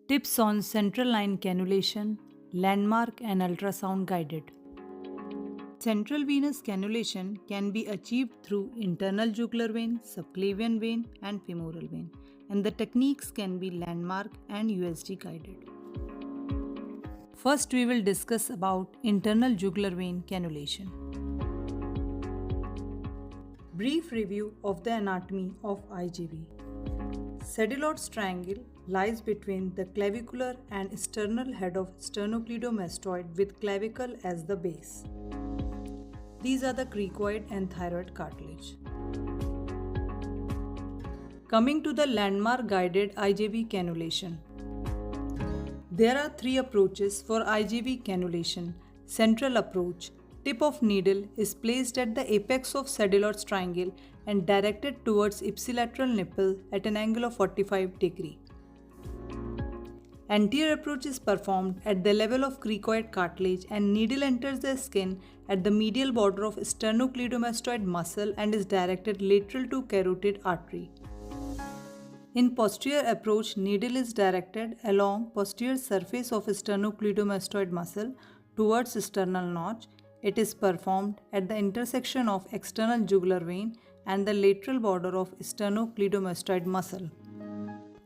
Tips on central line cannulation, landmark and ultrasound guided. Central venous cannulation can be achieved through internal jugular vein, subclavian vein, and femoral vein, and the techniques can be landmark and USG guided. First, we will discuss about internal jugular vein cannulation. Brief review of the anatomy of IJV. Sedilot's triangle lies between the clavicular and sternal head of sternocleidomastoid with clavicle as the base. These are the cricoid and thyroid cartilage. Coming to the landmark guided IJV cannulation. There are three approaches for IJV cannulation. Central approach. Tip of needle is placed at the apex of Sedilot's triangle and directed towards ipsilateral nipple at an angle of 45 degrees. Anterior approach is performed at the level of cricoid cartilage and needle enters the skin at the medial border of sternocleidomastoid muscle and is directed lateral to carotid artery. In posterior approach, needle is directed along posterior surface of sternocleidomastoid muscle towards sternal notch. It is performed at the intersection of external jugular vein and the lateral border of sternocleidomastoid muscle.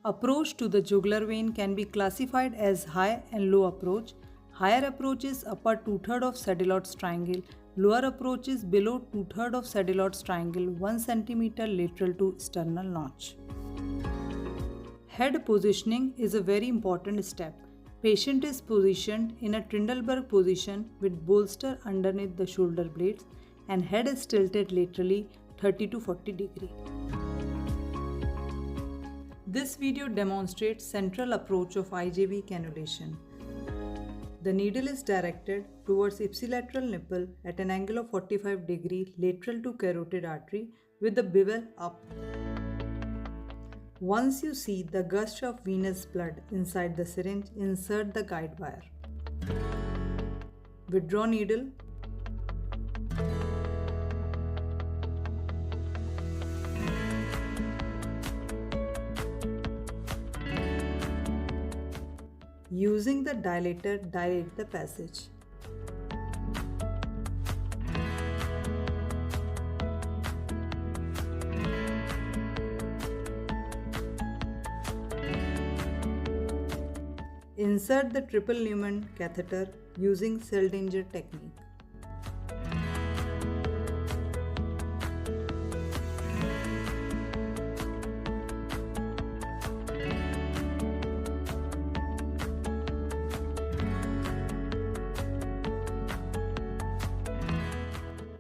Approach to the jugular vein can be classified as high and low approach. Higher approach is upper 2/3 of Sedilot's triangle. Lower approach is below 2/3 of Sedilot's triangle, 1 cm lateral to sternal notch. Head positioning is a very important step. Patient is positioned in a Trendelenburg position with bolster underneath the shoulder blades and head is tilted laterally 30 to 40 degrees. This video demonstrates central approach of IJV cannulation. The needle is directed towards ipsilateral nipple at an angle of 45 degrees lateral to carotid artery with the bevel up. Once you see the gush of venous blood inside the syringe, insert the guide wire. Withdraw needle. Using the dilator, dilate the passage. Insert the triple lumen catheter using Seldinger technique.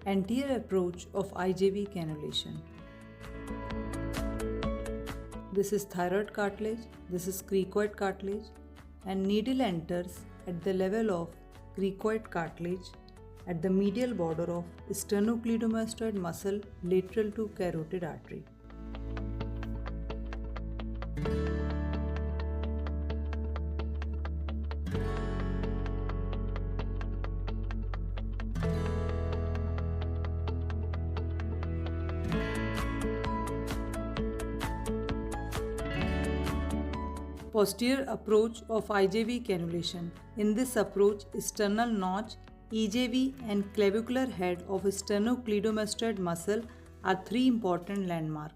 Anterior approach of IJV cannulation. This is thyroid cartilage, this is cricoid cartilage, and needle enters at the level of cricoid cartilage at the medial border of sternocleidomastoid muscle lateral to carotid artery. Posterior approach of IJV cannulation. In this approach, sternal notch, EJV and clavicular head of sternocleidomastoid muscle are three important landmarks.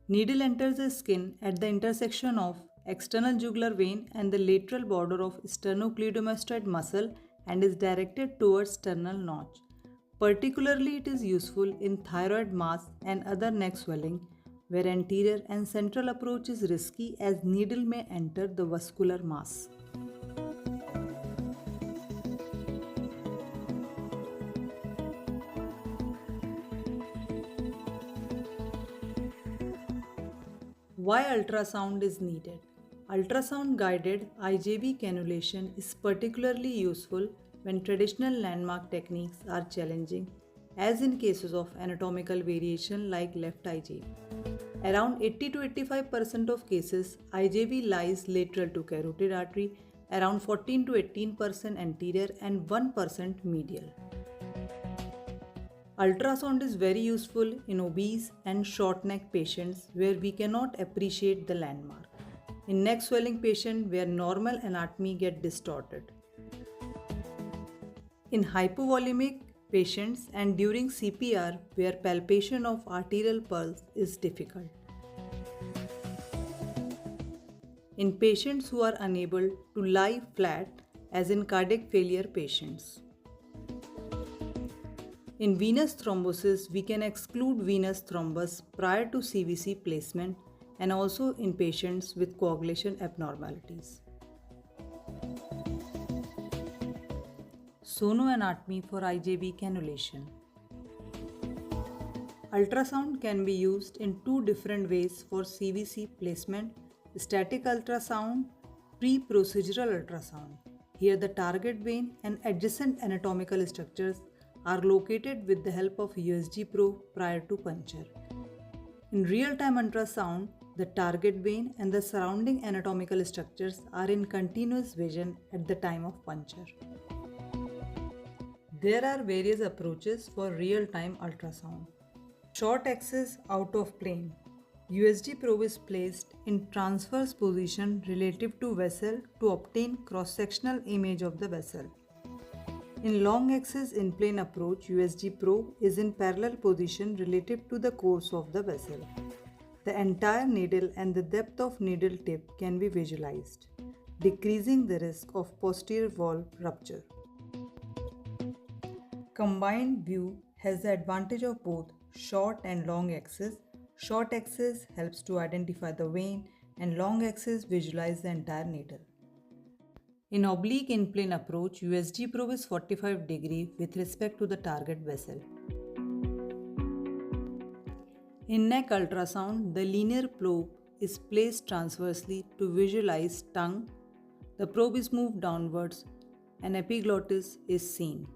Needle enters the skin at the intersection of external jugular vein and the lateral border of sternocleidomastoid muscle and is directed towards sternal notch. Particularly, it is useful in thyroid mass and other neck swelling, where anterior and central approach is risky as needle may enter the vascular mass. Why ultrasound is needed? Ultrasound guided IJV cannulation is particularly useful when traditional landmark techniques are challenging, as in cases of anatomical variation like left IJV. Around 80 to 85% of cases, IJV lies lateral to carotid artery, around 14 to 18% anterior and 1% medial. Ultrasound is very useful in obese and short neck patients where we cannot appreciate the landmark. In neck swelling patient where normal anatomy get distorted. In hypovolemic patients and during CPR where palpation of arterial pulse is difficult. In patients who are unable to lie flat, as in cardiac failure patients. In venous thrombosis, we can exclude venous thrombus prior to CVC placement and also in patients with coagulation abnormalities. Sonoanatomy for IJV cannulation. Ultrasound can be used in two different ways for CVC placement: static ultrasound, pre-procedural ultrasound. Here the target vein and adjacent anatomical structures are located with the help of USG probe prior to puncture. In real-time ultrasound, the target vein and the surrounding anatomical structures are in continuous vision at the time of puncture. There are various approaches for real-time ultrasound. Short axis out of plane. USG probe is placed in transverse position relative to vessel to obtain cross-sectional image of the vessel. In long axis in plane approach, USG probe is in parallel position relative to the course of the vessel. The entire needle and the depth of needle tip can be visualized, decreasing the risk of posterior valve rupture. Combined view has the advantage of both short and long axis. Short axis helps to identify the vein and long axis visualize the entire needle. In oblique in-plane approach, USG probe is 45 degree with respect to the target vessel. In neck ultrasound, the linear probe is placed transversely to visualize tongue. The probe is moved downwards and epiglottis is seen.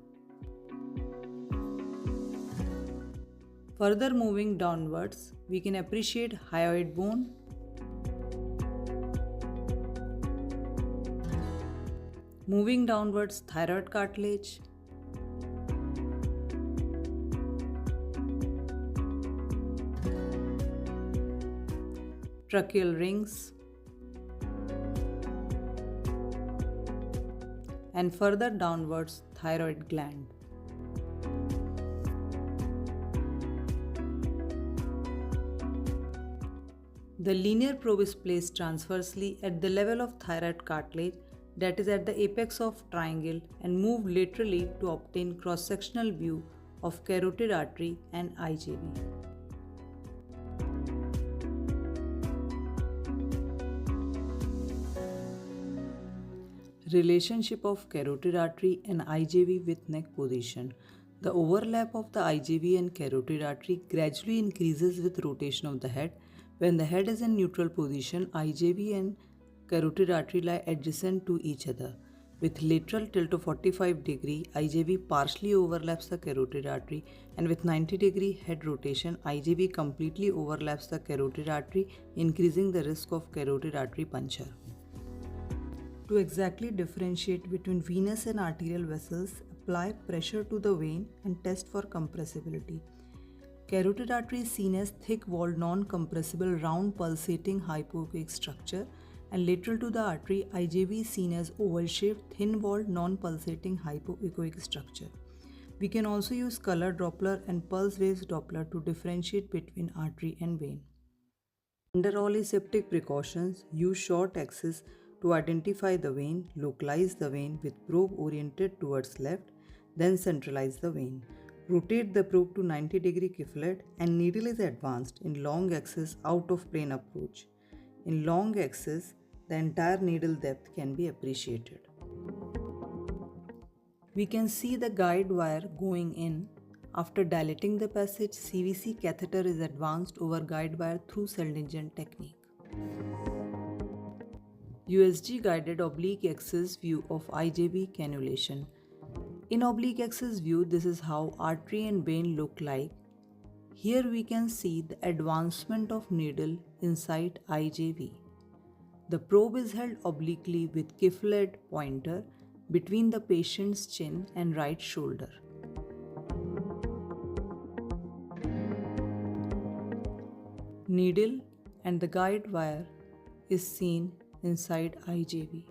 Further moving downwards, we can appreciate hyoid bone, moving downwards thyroid cartilage, tracheal rings, and further downwards thyroid gland. The linear probe is placed transversely at the level of thyroid cartilage, that is at the apex of triangle, and moved laterally to obtain cross-sectional view of carotid artery and IJV. Relationship of carotid artery and IJV with neck position. The overlap of the IJV and carotid artery gradually increases with rotation of the head. When the head is in neutral position, IJV and carotid artery lie adjacent to each other. With lateral tilt of 45 degree, IJV partially overlaps the carotid artery, and with 90 degree head rotation, IJV completely overlaps the carotid artery, increasing the risk of carotid artery puncture. To exactly differentiate between venous and arterial vessels, apply pressure to the vein and test for compressibility. Carotid artery is seen as thick-walled, non-compressible, round pulsating hypoechoic structure, and lateral to the artery, IJV is seen as oval-shaped, thin-walled, non-pulsating hypoechoic structure. We can also use color Doppler and pulse waves Doppler to differentiate between artery and vein. Under all aseptic precautions, use short axis to identify the vein, localize the vein with probe oriented towards left, then centralize the vein. Rotate the probe to 90 degree kiflet and needle is advanced in long axis out of plane approach. In long axis, the entire needle depth can be appreciated. We can see the guide wire going in. After dilating the passage, CVC catheter is advanced over guide wire through Seldinger technique. USG guided oblique axis view of IJV cannulation. In oblique axis view, this is how artery and vein look like. Here we can see the advancement of needle inside IJV. The probe is held obliquely with kiflet pointer between the patient's chin and right shoulder. Needle and the guide wire is seen inside IJV.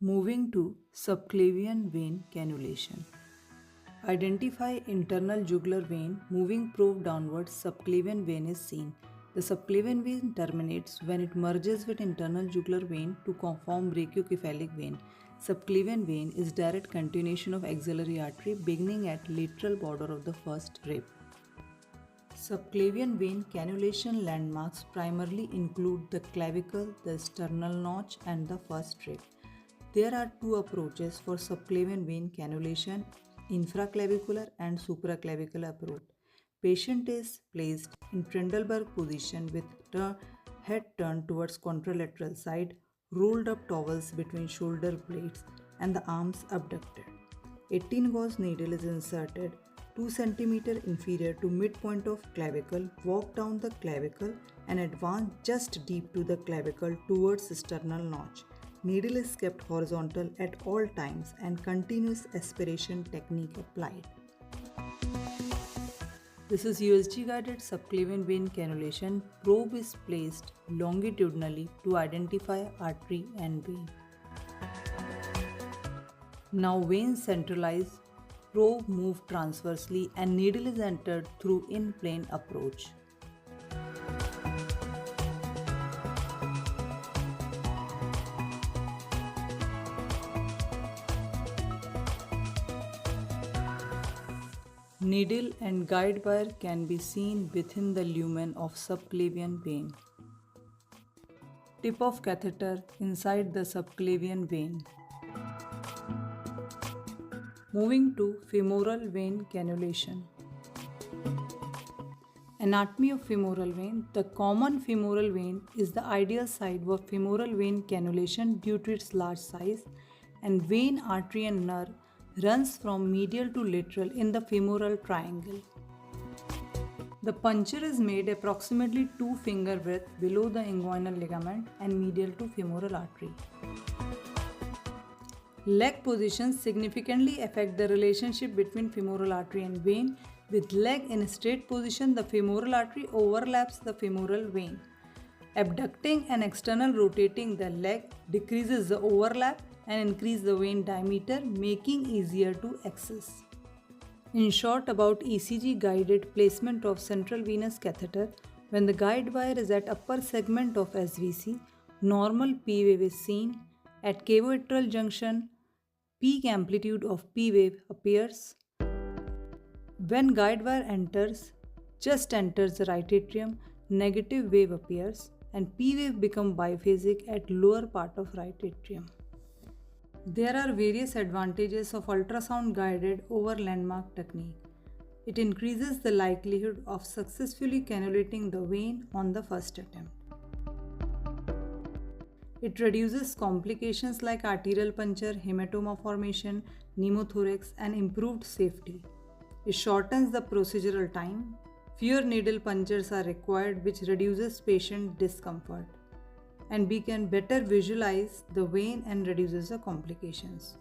Moving to subclavian vein cannulation. Identify internal jugular vein moving probe downwards. Subclavian vein is seen. The subclavian vein terminates when it merges with internal jugular vein to form brachiocephalic vein. Subclavian vein is direct continuation of axillary artery beginning at lateral border of the first rib. Subclavian vein cannulation landmarks primarily include the clavicle, the sternal notch, and the first rib. There are two approaches for subclavian vein cannulation: infraclavicular and supraclavicular approach. Patient is placed in Trendelenburg position with head turned towards contralateral side, rolled up towels between shoulder blades, and the arms abducted. 18 gauge needle is inserted 2 cm inferior to midpoint of clavicle, walk down the clavicle and advance just deep to the clavicle towards sternal notch. Needle is kept horizontal at all times and continuous aspiration technique applied. This is USG guided subclavian vein cannulation. Probe is placed longitudinally to identify artery and vein. Now vein centralized, probe move transversely and needle is entered through in-plane approach. Needle and guide wire can be seen within the lumen of subclavian vein. Tip of catheter inside the subclavian vein. Moving to femoral vein cannulation. Anatomy of femoral vein. The common femoral vein is the ideal site for femoral vein cannulation due to its large size, and vein, artery and nerve runs from medial to lateral in the femoral triangle. The puncture is made approximately 2 finger width below the inguinal ligament and medial to femoral artery. Leg positions significantly affect the relationship between femoral artery and vein. With leg in straight position, the femoral artery overlaps the femoral vein. Abducting and external rotating the leg decreases the overlap and increase the vein diameter, making easier to access. In short, about ECG guided placement of central venous catheter. When the guide wire is at upper segment of SVC, normal P wave is seen. At cavoatrial junction, peak amplitude of P wave appears. When guide wire just enters the right atrium, negative wave appears and P wave becomes biphasic at lower part of right atrium. There are various advantages of ultrasound guided over landmark technique. It increases the likelihood of successfully cannulating the vein on the first attempt. It reduces complications like arterial puncture, hematoma formation, pneumothorax, and improved safety. It shortens the procedural time. Fewer needle punctures are required, which reduces patient discomfort. And we can better visualize the vein and reduces the complications.